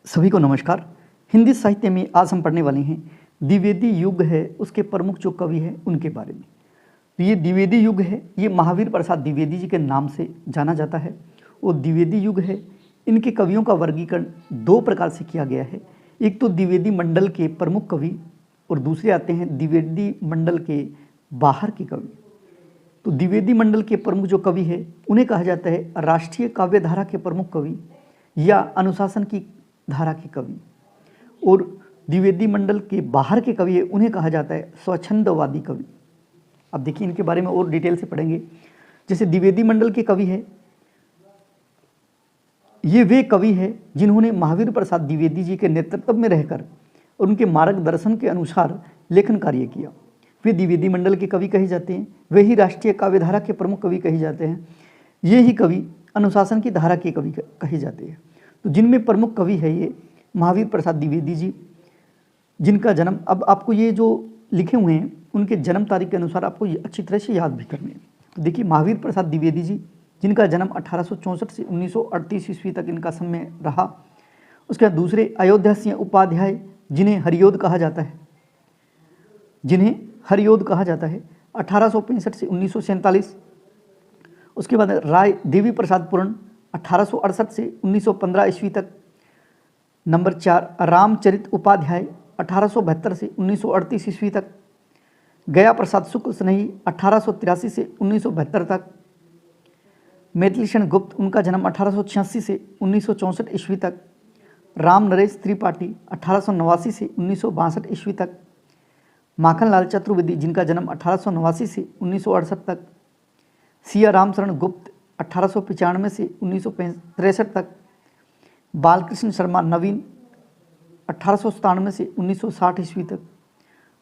सभी को नमस्कार। हिंदी साहित्य में आज हम पढ़ने वाले हैं द्विवेदी युग है उसके प्रमुख जो कवि हैं उनके बारे में। तो ये द्विवेदी युग है, ये महावीर प्रसाद द्विवेदी जी के नाम से जाना जाता है। वो द्विवेदी युग है, इनके कवियों का वर्गीकरण दो प्रकार से किया गया है। एक तो द्विवेदी मंडल के प्रमुख कवि और दूसरे आते हैं द्विवेदी मंडल के बाहर के कवि। तो द्विवेदी मंडल के प्रमुख जो कवि है उन्हें कहा जाता है राष्ट्रीय काव्य धारा के प्रमुख कवि या अनुशासन की धारा के कवि, और द्विवेदी मंडल के बाहर के कवि है उन्हें कहा जाता है स्वच्छंदवादी कवि। अब देखिए इनके बारे में और डिटेल से पढ़ेंगे। जैसे द्विवेदी मंडल के कवि है, ये वे कवि है जिन्होंने महावीर प्रसाद द्विवेदी जी के नेतृत्व में रहकर उनके मार्गदर्शन के अनुसार लेखन कार्य किया। वे द्विवेदी मंडल के कवि कहे जाते हैं, वे ही राष्ट्रीय काव्य धारा के प्रमुख कवि कहे जाते हैं, ये ही कवि अनुशासन की धारा के कवि कहे जाते हैं। तो जिनमें प्रमुख कवि है ये महावीर प्रसाद द्विवेदी जी, जिनका जन्म, अब आपको ये जो लिखे हुए हैं उनके जन्म तारीख के अनुसार आपको ये अच्छी तरह से याद भी करने हैं। तो देखिए महावीर प्रसाद द्विवेदी जी जिनका जन्म 1864 से 1938 ईस्वी तक इनका समय रहा। उसके बाद दूसरे अयोध्या सिंह उपाध्याय जिन्हें हरियोध कहा जाता है, 1865 से 1947। उसके बाद राय देवी प्रसाद पूर्ण 1868 से 1915 ईस्वी तक। नंबर 4 रामचरित उपाध्याय 1872 से 1938 ईस्वी तक। गया प्रसाद शुक्ल स्नेही 1883 से 1972 तक। मैथिलीशरण गुप्त, उनका जन्म 1886 से 1964 ईस्वी तक। राम नरेश त्रिपाठी 1889 से 1962 ईस्वी तक। माखनलाल चतुर्वेदी जिनका जन्म 1889 से 1968 तक। सिया रामशरण गुप्त 1895 से 1963 तक। बालकृष्ण शर्मा नवीन 1897 से 1960 ईस्वी तक।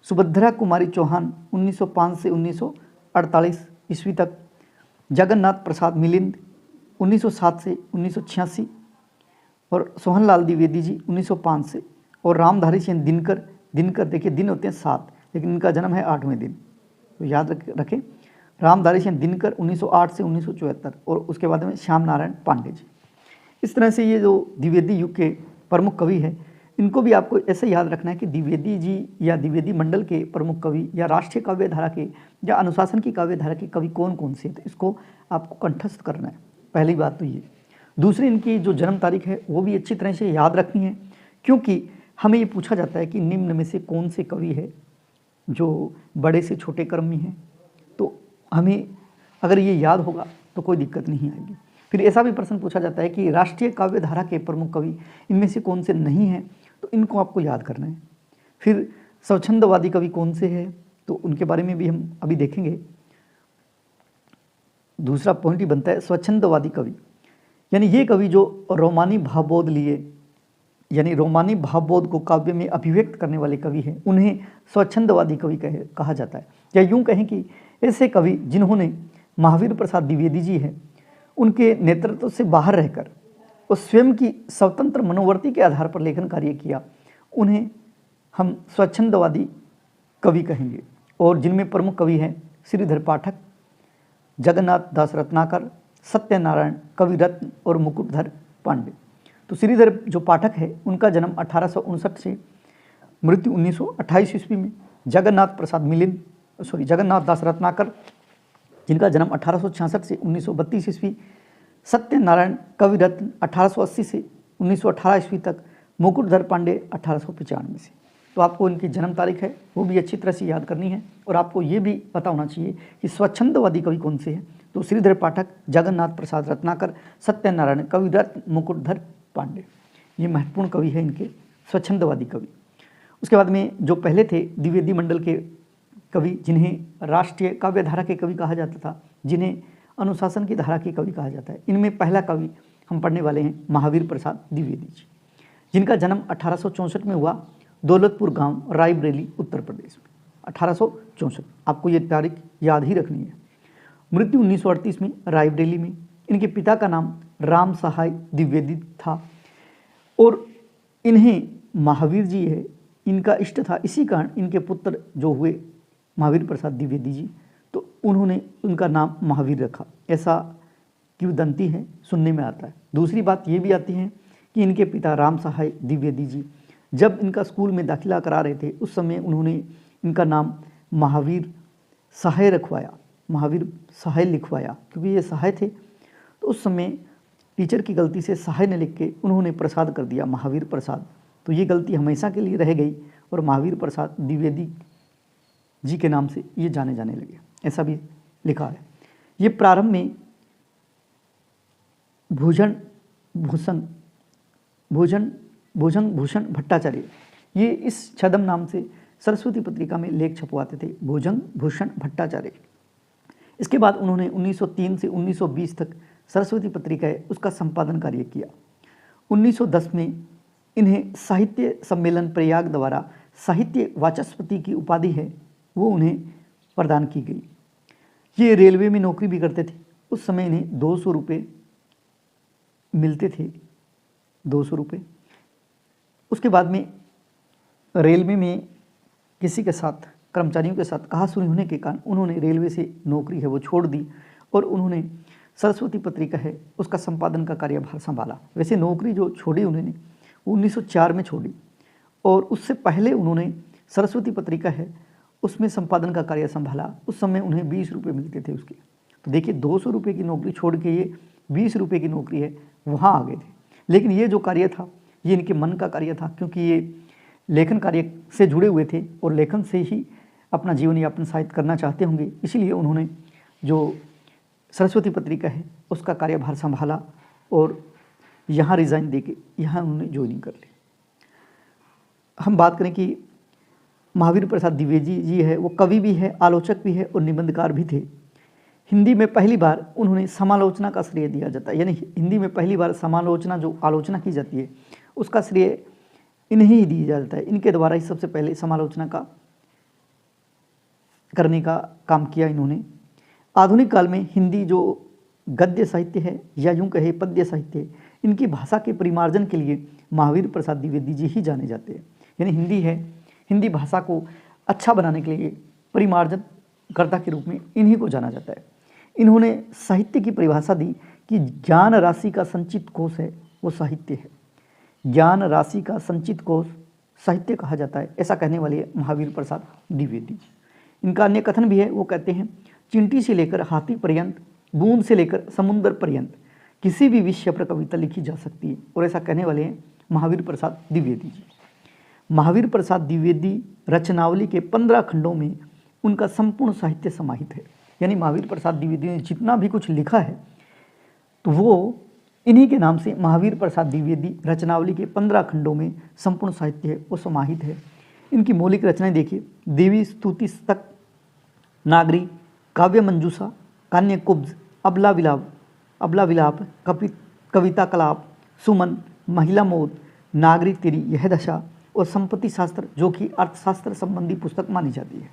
सुभद्रा कुमारी चौहान 1905 से 1948 ईस्वी तक। जगन्नाथ प्रसाद मिलिंद 1907 से 1986, और सोहनलाल द्विवेदी जी 1905 से, और रामधारी सिंह दिनकर देखिए दिन होते हैं 7 लेकिन इनका जन्म है 8वें दिन, तो याद रखें। रामधारी सिंह दिनकर 1908 से 1974, और उसके बाद में श्याम नारायण पांडे जी। इस तरह से ये जो द्विवेदी युग के प्रमुख कवि हैं इनको भी आपको ऐसे याद रखना है कि द्विवेदी जी या द्विवेदी मंडल के प्रमुख कवि या राष्ट्रीय काव्य धारा के या अनुशासन की काव्य धारा के कवि कौन कौन से हैं, तो इसको आपको कंठस्थ करना है। पहली बात तो ये। दूसरी, इनकी जो जन्म तारीख है वो भी अच्छी तरह से याद रखनी है, क्योंकि हमें ये पूछा जाता है कि निम्न में से कौन से कवि है जो बड़े से छोटे क्रम में हैं। तो हमें अगर ये याद होगा तो कोई दिक्कत नहीं आएगी। फिर ऐसा भी प्रश्न पूछा जाता है कि राष्ट्रीय काव्य धारा के प्रमुख कवि इनमें से कौन से नहीं हैं, तो इनको आपको याद करना है। फिर स्वच्छंदवादी कवि कौन से हैं, तो उनके बारे में भी हम अभी देखेंगे। दूसरा पॉइंट ही बनता है स्वच्छंदवादी कवि, यानी ये कवि जो रोमानी भावबोध लिए, यानी रोमानी भावबोध को काव्य में अभिव्यक्त करने वाले कवि हैं, उन्हें स्वच्छंदवादी कवि कहा जाता है। या यूँ कहें कि ऐसे कवि जिन्होंने महावीर प्रसाद द्विवेदी जी हैं उनके नेतृत्व से बाहर रहकर और स्वयं की स्वतंत्र मनोवर्ती के आधार पर लेखन कार्य किया, उन्हें हम स्वच्छंदवादी कवि कहेंगे। और जिनमें प्रमुख कवि हैं श्रीधर पाठक, जगन्नाथ दास रत्नाकर, सत्यनारायण कविरत्न और मुकुटधर पांडे। तो श्रीधर जो पाठक है उनका जन्म 1859 से मृत्यु 1928 ईस्वी में। जगन्नाथ दास रत्नाकर जिनका जन्म 1866 से 1932 ईस्वी। सत्यनारायण कविरत्न 1880 से 1918 ईस्वी तक। मुकुटधर पांडे 1895 से। तो आपको इनकी जन्म तारीख है वो भी अच्छी तरह से याद करनी है, और आपको ये भी पता होना चाहिए कि स्वच्छंदवादी कवि कौन से हैं। तो श्रीधर पाठक, जगन्नाथ प्रसाद रत्नाकर, सत्यनारायण कविरत्न, मुकुटधर पांडे, ये महत्वपूर्ण कवि हैं इनके स्वच्छंदवादी कवि। उसके बाद में जो पहले थे द्विवेदी मंडल के कवि जिन्हें राष्ट्रीय काव्य धारा के कवि कहा जाता था, जिन्हें अनुशासन की धारा के कवि कहा जाता है, इनमें पहला कवि हम पढ़ने वाले हैं महावीर प्रसाद द्विवेदी जी, जिनका जन्म 1864 में हुआ, दौलतपुर गांव, रायबरेली, उत्तर प्रदेश में। 1864, आपको ये तारीख याद ही रखनी है। मृत्यु 1938 में, रायबरेली में। इनके पिता का नाम राम सहाय द्विवेदी था, और इन्हें महावीर जी है इनका इष्ट था। इसी कारण इनके पुत्र जो हुए महावीर प्रसाद द्विवेदी जी, तो उन्होंने उनका नाम महावीर रखा, ऐसा किंवदंती है, सुनने में आता है। दूसरी बात ये भी आती है कि इनके पिता राम सहाय द्विवेदी जी जब इनका स्कूल में दाखिला करा रहे थे उस समय उन्होंने इनका नाम महावीर सहाय रखवाया, महावीर सहाय लिखवाया, क्योंकि ये सहाय थे। तो उस समय टीचर की गलती से सहाय ने लिख के उन्होंने प्रसाद कर दिया, महावीर प्रसाद। तो ये गलती हमेशा के लिए रह गई और महावीर प्रसाद द्विवेदी जी के नाम से ये जाने जाने लगे, ऐसा भी लिखा है। ये प्रारंभ में भूषण भूषण भट्टाचार्य ये इस छदम नाम से सरस्वती पत्रिका में लेख छपवाते थे, भुजंग भूषण भट्टाचार्य। इसके बाद उन्होंने 1903 से 1920 तक सरस्वती पत्रिका है उसका संपादन कार्य किया। 1910 में इन्हें साहित्य सम्मेलन प्रयाग द्वारा साहित्य वाचस्पति की उपाधि है वो उन्हें प्रदान की गई। ये रेलवे में नौकरी भी करते थे। उस समय इन्हें 200 रुपये मिलते थे, 200 रुपये। उसके बाद में रेलवे में किसी के साथ, कर्मचारियों के साथ कहासुनी होने के कारण उन्होंने रेलवे से नौकरी है वो छोड़ दी और उन्होंने सरस्वती पत्रिका है उसका संपादन का कार्यभार संभाला। वैसे नौकरी जो छोड़ी उन्होंने 1904 में छोड़ी और उससे पहले उन्होंने सरस्वती पत्रिका है उसमें संपादन का कार्य संभाला। उस समय उन्हें 20 रुपये मिलते थे उसके। तो देखिए 200 रुपये की नौकरी छोड़ के ये 20 रुपये की नौकरी है वहाँ आ गए थे। लेकिन ये जो कार्य था ये इनके मन का कार्य था, क्योंकि ये लेखन कार्य से जुड़े हुए थे और लेखन से ही अपना जीवन यापन शायद करना चाहते होंगे, इसीलिए उन्होंने जो सरस्वती पत्रिका है उसका कार्यभार संभाला और यहाँ रिज़ाइन देके यहाँ उन्होंने ज्वाइनिंग कर ली। हम बात करें कि महावीर प्रसाद द्विवेदी जी है वो कवि भी है, आलोचक भी है और निबंधकार भी थे। हिंदी में पहली बार उन्होंने समालोचना का श्रेय दिया जाता है, यानी हिंदी में पहली बार समालोचना जो आलोचना की जाती है उसका श्रेय इन्हें ही दिया जाता है। इनके द्वारा ही सबसे पहले समालोचना का करने का काम किया इन्होंने। आधुनिक काल में हिंदी जो गद्य साहित्य है या यूँ कहे पद्य साहित्य है, इनकी भाषा के परिमार्जन के लिए महावीर प्रसाद द्विवेदी जी ही जाने जाते हैं। यानी हिंदी है, हिंदी भाषा को अच्छा बनाने के लिए परिमार्जन कर्ता के रूप में इन्हीं को जाना जाता है। इन्होंने साहित्य की परिभाषा दी कि ज्ञान राशि का संचित कोश है वो साहित्य है, ज्ञान राशि का संचित कोश साहित्य कहा जाता है, ऐसा कहने वाले महावीर प्रसाद द्विवेदी जी। इनका अन्य कथन भी है, वो कहते हैं चिंटी से लेकर हाथी पर्यंत, बूंद से लेकर समुद्र पर्यंत किसी भी विषय पर कविता लिखी जा सकती है, और ऐसा कहने वाले हैं महावीर प्रसाद द्विवेदी जी। महावीर प्रसाद द्विवेदी रचनावली के 15 खंडों में उनका संपूर्ण साहित्य समाहित है। यानी महावीर प्रसाद द्विवेदी ने जितना भी कुछ लिखा है तो वो इन्हीं के नाम से महावीर प्रसाद द्विवेदी रचनावली के 15 खंडों में संपूर्ण साहित्य है वो समाहित है। इनकी मौलिक रचनाएं देखिए, देवी स्तुति स्तक, नागरी, काव्य मंजूषा, कान्य कुब्ज, अबला विलाप, कविता कलाप, सुमन, महिला मोद, नागरी तेरी यह दशा और संपत्ति शास्त्र जो कि अर्थशास्त्र संबंधी पुस्तक मानी जाती है।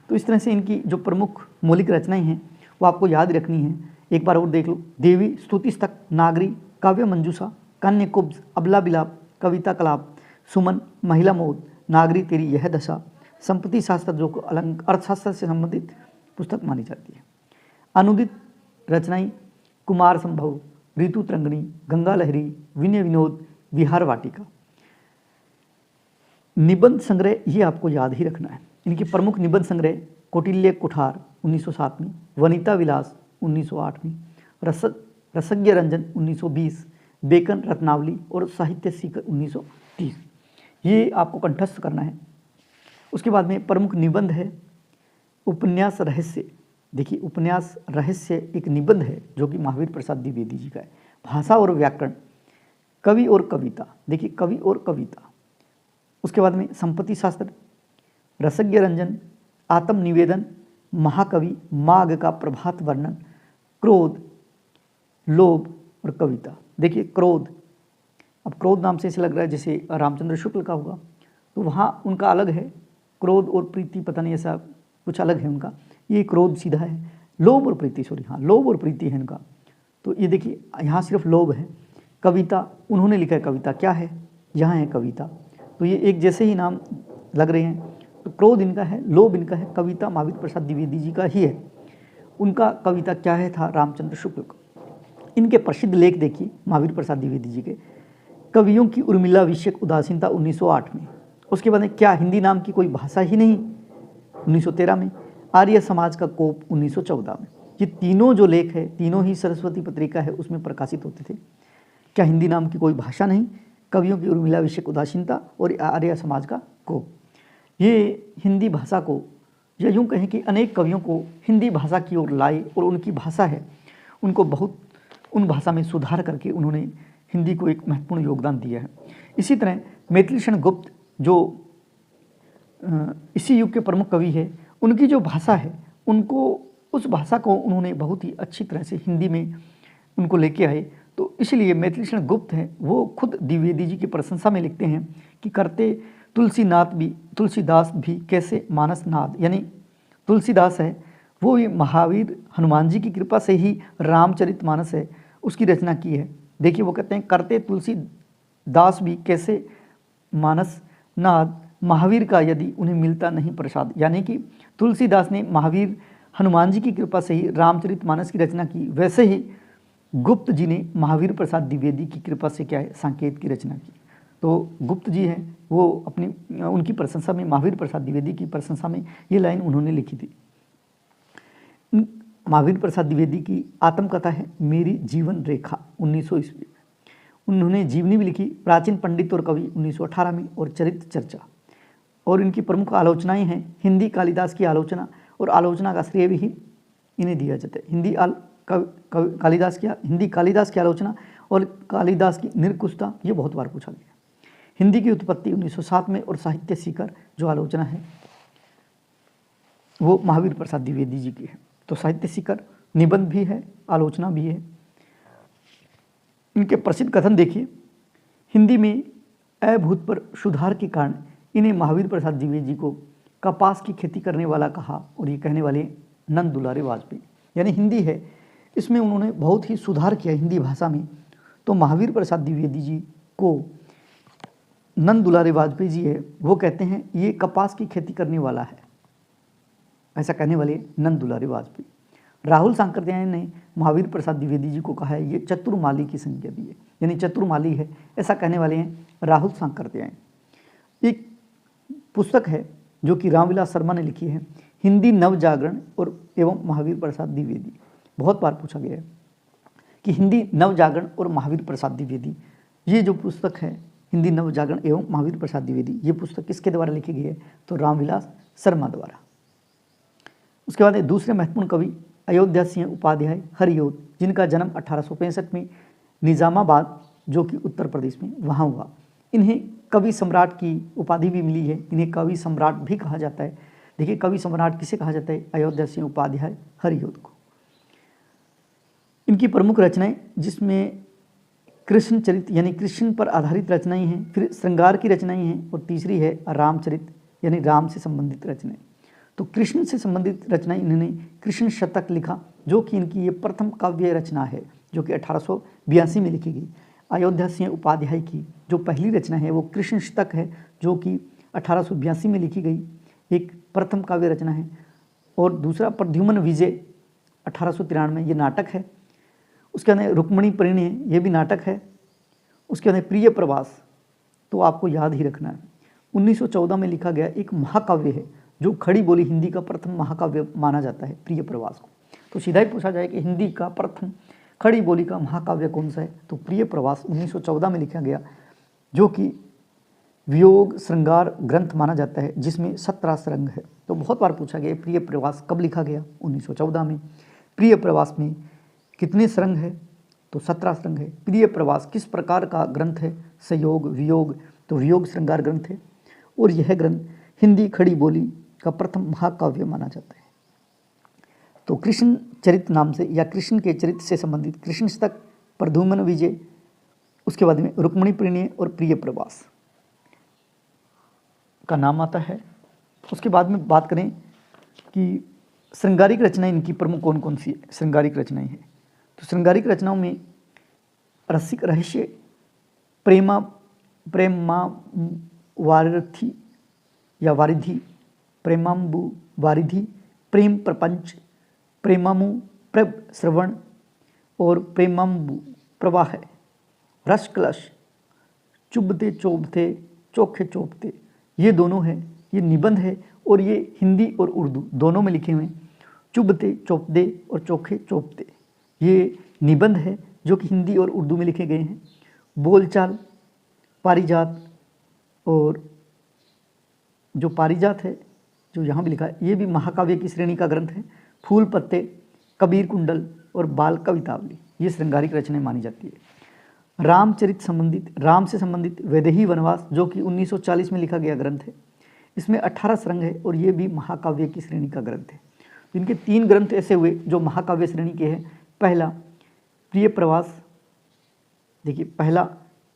तो इस तरह से इनकी जो प्रमुख मौलिक रचनाएं हैं वो आपको याद रखनी है। एक बार और देख लो, देवी स्तुति स्तक, नागरी, काव्य मंजूषा, कान्य कुब्ज, अबला विलाप, कविता कलाप, सुमन, महिला मोद, नागरी तेरी यह दशा, संपत्ति शास्त्र जो अर्थशास्त्र से संबंधित पुस्तक मानी जाती है। अनुदित रचनाएं कुमार संभव, ऋतु तरंगिणी, गंगा लहरी, विनय विनोद, विहार वाटिका। निबंध संग्रह ये आपको याद ही रखना है। इनकी प्रमुख निबंध संग्रह कौटिल्य कुठार 1907 में, वनिता विलास 1908 में, रसज्ञ रंजन 1920, बेकन रत्नावली और साहित्य सीकर 1930। ये आपको कंठस्थ करना है। उसके बाद में प्रमुख निबंध है उपन्यास रहस्य। देखिए उपन्यास रहस्य एक निबंध है जो कि महावीर प्रसाद द्विवेदी जी का है। भाषा और व्याकरण, कवि और कविता, देखिए कवि और कविता। उसके बाद में संपत्ति शास्त्र, रसज्ञ रंजन, आत्मनिवेदन, महाकवि, माघ का प्रभात वर्णन, क्रोध, लोभ और कविता। देखिए क्रोध, अब क्रोध नाम से ऐसे लग रहा है जैसे रामचंद्र शुक्ल का होगा, तो वहाँ उनका अलग है, क्रोध और प्रीति पता नहीं ऐसा कुछ अलग है उनका। ये क्रोध सीधा है, लोभ और प्रीति, सॉरी हाँ लोभ और प्रीति है इनका। तो ये देखिए यहाँ सिर्फ लोभ है। कविता उन्होंने लिखा है, कविता क्या है, यहाँ है कविता, तो ये एक जैसे ही नाम लग रहे हैं। तो क्रोध इनका है, लोभ इनका है, कविता महावीर प्रसाद द्विवेदी जी का ही है। उनका कविता क्या है था रामचंद्र शुक्ल का। इनके प्रसिद्ध लेख देखिए महावीर प्रसाद द्विवेदी जी के, कवियों की उर्मिला विषयक उदासीनता 1908 में। उसके बाद में क्या हिंदी नाम की कोई भाषा ही नहीं 1913 में। आर्य समाज का कोप 1914 में। ये तीनों जो लेख है तीनों ही सरस्वती पत्रिका है उसमें प्रकाशित होते थे। क्या हिंदी नाम की कोई भाषा नहीं, कवियों की उर्मिला विषयक उदासीनता और आर्य समाज का कोप। ये हिंदी भाषा को या यूँ कहें कि अनेक कवियों को हिंदी भाषा की ओर लाए और उनकी भाषा है उनको बहुत उन भाषा में सुधार करके उन्होंने हिंदी को एक महत्वपूर्ण योगदान दिया है। इसी तरह मैथिलीशरण गुप्त जो इसी युग के प्रमुख कवि है, उनकी जो भाषा है उनको उस भाषा को उन्होंने बहुत ही अच्छी तरह से हिंदी में उनको लेके आए। तो इसलिए मैथिलीशरण गुप्त है वो खुद द्विवेदी जी की प्रशंसा में लिखते हैं कि करते तुलसीदास भी कैसे मानस नाद, यानी तुलसीदास है वो ये महावीर हनुमान जी की कृपा से ही रामचरितमानस है उसकी रचना की है। देखिए वो कहते हैं करते तुलसीदास भी कैसे मानस नाद, महावीर का यदि उन्हें मिलता नहीं प्रसाद, यानी कि तुलसीदास ने महावीर हनुमान जी की कृपा से ही रामचरितमानस की रचना की, वैसे ही गुप्त जी ने महावीर प्रसाद द्विवेदी की कृपा से क्या है सांकेत की रचना की। तो गुप्त जी हैं वो अपनी उनकी प्रशंसा में महावीर प्रसाद द्विवेदी की प्रशंसा में ये लाइन उन्होंने लिखी थी। महावीर प्रसाद द्विवेदी की आत्मकथा है मेरी जीवन रेखा 1900 ईस्वी। उन्होंने जीवनी भी लिखी, प्राचीन पंडित और कवि 1918 में, और चरित्र चर्चा। और इनकी प्रमुख आलोचनाएं हैं हिंदी कालिदास की आलोचना, और आलोचना का श्रेय भी इन्हें दिया जाता है। हिंदी कालिदास की आलोचना और कालिदास की निर्कुशता ये बहुत बार पूछा गया। हिंदी की उत्पत्ति 1907 में, और साहित्य शिखर जो आलोचना है वो महावीर प्रसाद द्विवेदी जी की है। तो साहित्य शिखर निबंध भी है, आलोचना भी है। इनके प्रसिद्ध कथन देखिए, हिंदी में अभूतपूर्व सुधार के कारण इन्हें महावीर प्रसाद द्विवेदी जी को कपास की खेती करने वाला कहा, और ये कहने वाले नंद दुलारे वाजपेयी, यानी हिंदी है इसमें उन्होंने बहुत ही सुधार किया हिंदी भाषा में। तो महावीर प्रसाद द्विवेदी जी को नंद दुलारे वाजपेयी जी है वो कहते हैं ये कपास की खेती करने वाला है, ऐसा कहने वाले नंद दुलारे वाजपेयी। राहुल सांकृत्यायन ने महावीर प्रसाद द्विवेदी जी को कहा है ये चतुर्माली की संज्ञा दी है, यानी चतुर्माली है, ऐसा कहने वाले हैं राहुल सांकृत्यायन। एक पुस्तक है जो कि रामविलास शर्मा ने लिखी है, हिंदी नवजागरण और एवं महावीर प्रसाद द्विवेदी। बहुत बार पूछा गया है कि हिंदी नवजागरण और महावीर प्रसाद द्विवेदी, ये जो पुस्तक है हिंदी नवजागरण एवं महावीर प्रसाद द्विवेदी, ये पुस्तक किसके द्वारा लिखी गई है, तो रामविलास शर्मा द्वारा। उसके बाद दूसरे महत्वपूर्ण कवि अयोध्या सिंह उपाध्याय हरियोत, जिनका जन्म 1865 में निजामाबाद जो कि उत्तर प्रदेश में वहाँ हुआ। इन्हें कवि सम्राट की उपाधि भी मिली है, इन्हें कवि सम्राट भी कहा जाता है। देखिए कवि सम्राट किसे कहा जाता है, अयोध्या सिंह उपाध्याय हरियोत को। इनकी प्रमुख रचनाएं जिसमें कृष्ण चरित यानी कृष्ण पर आधारित रचनाएं हैं, फिर श्रृंगार की रचनाएं हैं, और तीसरी है रामचरित यानी राम से संबंधित रचनाएं। तो कृष्ण से संबंधित रचनाएं इन्होंने कृष्ण शतक लिखा जो कि इनकी ये प्रथम काव्य रचना है जो कि 1882 में लिखी गई। अयोध्या सिंह उपाध्याय की जो पहली रचना है वो कृष्ण शतक है जो कि 1882 में लिखी गई एक प्रथम काव्य रचना है। और दूसरा प्रद्युम्न विजय 1893 ये नाटक है। उसके अंदर रुक्मणी परिणय ये भी नाटक है। उसके अंदर प्रिय प्रवास तो आपको याद ही रखना है, 1914 में लिखा गया एक महाकाव्य है जो खड़ी बोली हिंदी का प्रथम महाकाव्य माना जाता है प्रिय प्रवास को। तो सीधा ही पूछा जाए कि हिंदी का प्रथम खड़ी बोली का महाकाव्य कौन सा है, तो प्रिय प्रवास 1914 में लिखा गया जो कि वियोग श्रृंगार ग्रंथ माना जाता है जिसमें 17 श्रृंग है। तो बहुत बार पूछा गया प्रिय प्रवास कब लिखा गया, 1914 में। प्रिय प्रवास में कितने श्रृंग है, तो 17 श्रृंग है। प्रिय प्रवास किस प्रकार का ग्रंथ है, संयोग वियोग, तो वियोग श्रृंगार ग्रंथ है। और यह ग्रंथ हिंदी खड़ी बोली का प्रथम महाकाव्य माना जाता है। तो कृष्ण चरित नाम से या कृष्ण के चरित्र से संबंधित कृष्ण शतक, प्रद्युम्न विजय, उसके बाद में रुक्मणी परिणय और प्रिय प्रवास का नाम आता है। उसके बाद में बात करें कि श्रृंगारिक रचनाएं इनकी प्रमुख कौन कौन सी श्रृंगारिक रचनाएं हैं, तो श्रृंगारिक रचनाओं में रसिक रहस्य, प्रेमा वारिधि या वारिधि, प्रेमाम्बु वारिधि, प्रेम प्रपंच, प्रेमामु प्रभ श्रवण और प्रेमाम्बु प्रवाह, रस कलश, चुभते चोभते चोखे चोपते, ये दोनों है, ये निबंध है और ये हिंदी और उर्दू दोनों में लिखे हुए हैं। चुभते चोपते और चोखे चोपते ये निबंध है जो कि हिंदी और उर्दू में लिखे गए हैं। बोलचाल, पारिजात, और जो पारिजात है जो यहाँ भी लिखा है ये भी महाकाव्य की श्रेणी का ग्रंथ है। फूल पत्ते, कबीर कुंडल और बाल कवितावली ये श्रृंगारिक रचनाएं मानी जाती है। रामचरित राम से संबंधित वैदेही वनवास जो कि 1940 में लिखा गया ग्रंथ है, इसमें 18 श्रृंग है और ये भी महाकाव्य की श्रेणी का ग्रंथ है। तो इनके 3 ग्रंथ ऐसे हुए जो महाकाव्य श्रेणी के हैं। पहला प्रिय प्रवास, देखिए पहला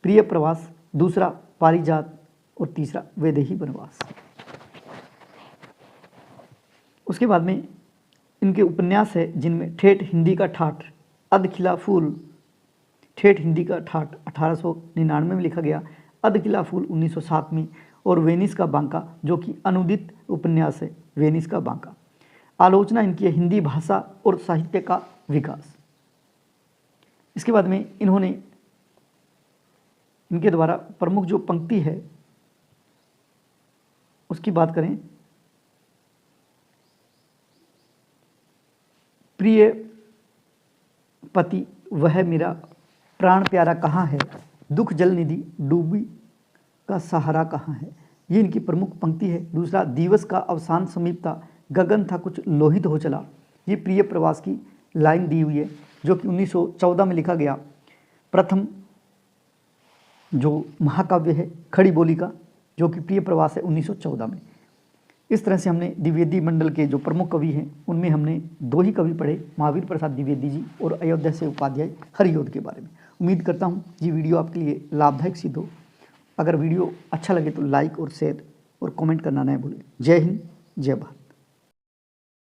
प्रिय प्रवास, दूसरा पारिजात और तीसरा वैदेही वनवास। उसके बाद में इनके उपन्यास है जिनमें ठेठ हिंदी का ठाठ, अध खिला फूल, ठेठ हिंदी का ठाठ 1899 में लिखा गया, अध खिला फूल 1907 में, और वेनिस का बांका जो कि अनुदित उपन्यास है, वेनिस का बांका। आलोचना इनकी है हिंदी भाषा और साहित्य का विकास। इसके बाद में इन्होंने इनके द्वारा प्रमुख जो पंक्ति है उसकी बात करें, प्रिय पति वह मेरा प्राण प्यारा कहाँ है, दुख जल निधि डूबी का सहारा कहाँ है, ये इनकी प्रमुख पंक्ति है। दूसरा दिवस का अवसान समीप था, गगन था कुछ लोहित हो चला, ये प्रिय प्रवास की लाइन दी हुई है जो कि 1914 में लिखा गया प्रथम जो महाकाव्य है खड़ी बोली का, जो कि प्रिय प्रवास है 1914 में। इस तरह से हमने द्विवेदी मंडल के जो प्रमुख कवि हैं उनमें हमने 2 ही कवि पढ़े, महावीर प्रसाद द्विवेदी जी और अयोध्या से उपाध्याय हरियोध के बारे में। उम्मीद करता हूँ ये वीडियो आपके लिए लाभदायक सिद्ध हो। अगर वीडियो अच्छा लगे तो लाइक और शेयर और कमेंट करना न भूलें। जय हिंद, जय भारत।